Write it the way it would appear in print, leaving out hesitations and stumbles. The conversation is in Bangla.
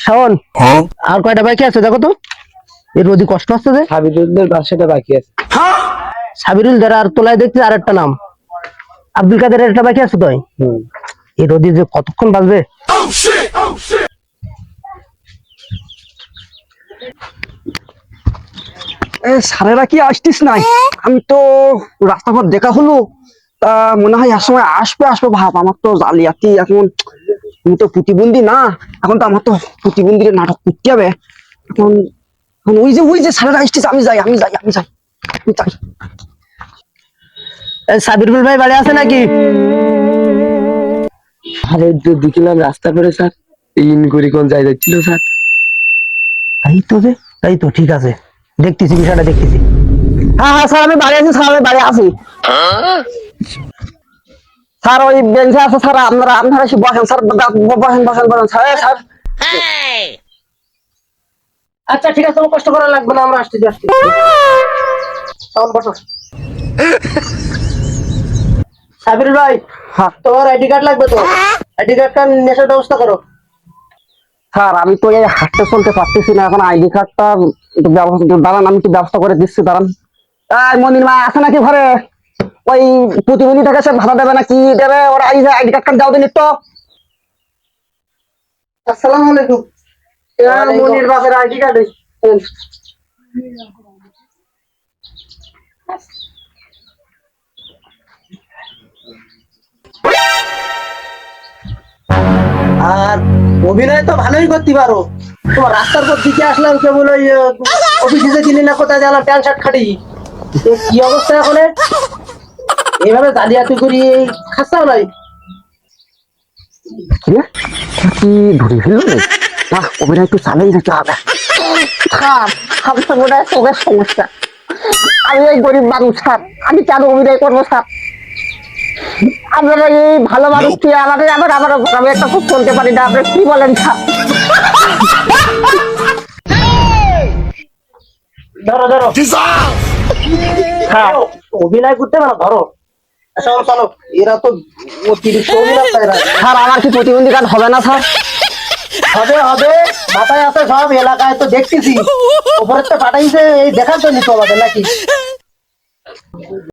শাওন, আর কয়টা বাকি আছে দেখো তো। এর রোদি কষ্ট হচ্ছে যে। সাবিরুলদের বাসাটা বাকি আছে। সাবিরুল যারা আর তোলায় দেখছি আর একটা নাম আব্দুল কাদের, একটা বাকি আছে তো। এই রোদি যে কতক্ষণ বাজবে। সারেরা কি আসতিস নাই? আমি তো রাস্তা পথ দেখা হলো, তা মনে হয় একসময় আসবে ভাব। আমার তো জালিয়াতি এখন, আমি তো প্রতিবন্ধী না, এখন তো আমার তো প্রতিবন্ধীর নাটক করতে হবে এখন। ওই যে সারেরা আসতিস, আমি যাই। সাবিরুল ভাই বাড়ি আছে নাকি? আরে দেখলাম রাস্তা করে স্যার, ইন করে কোন জায়গায় যাচ্ছিল স্যার। তাই তো ঠিক আছে, দেখতেছি বিষয়টা দেখতেছি। হ্যাঁ স্যার, আমি বাড়ি আছি স্যার, আমি বাড়ি আছি স্যার। ওই বেঞ্চে আছে স্যার, আপনারা এসে বসেন স্যার, বসেন স্যার। আচ্ছা ঠিক আছে, কষ্ট করা লাগবে না, আমরা আসছি। বসো। সাবিরুল ভাই, তোমার আইডি কার্ড লাগবে তো, আইডি কার্ডটা নেশার ব্যবস্থা করো। স্যার আমি তো এই হাঁটতে চলতে পারতেছি না, এখন আইডি কার্ডটা দাঁড়ান, আমি একটু ব্যবস্থা করে দিচ্ছি, দাঁড়ান। মনির মা আছে নাকি ঘরে? ওই প্রতিবন্ধী থেকে সে ভাড়া দেবে না কি দেবে, ওরা আইডি কার্ড দাও দিন তো। আসসালামু আলাইকুম। মনির বাপের আইডি কার্ড। আর অভিনয় তো ভালোই করতে পারো। তোমার রাস্তার পর দিকে আসলাম, কেবল ওই অফিসে গেলি না কোথায় গেলাম, প্যান্ট শার্ট খাটি। কি অবস্থা এখন? এইভাবে জালিয়াতি করি খাচ্ছাও নাই। ধরে ফেললো না, অভিনয় একটু চালাই যেতে হবে। চোখের সমস্যা, আমি এই গরিব মানুষ স্যার, আমি কেন অভিনয় করবো স্যার? আপনারা এই ভালো মানুষ কি আমাদের আমি একটা খুব চলতে পারি না, আপনারা কি বলেন স্যার? ধরো অভিনয় করতে পারো, ধরো। চলো, এরা তো স্যার, আমার কি প্রতিবন্ধী কার্ড হবে না স্যার? হবে, মাথায় আছে সব, এলাকায় তো দেখতেছি, উপরে তো পাঠাইছে, এই দেখার জন্য তো আমাদের নাকি।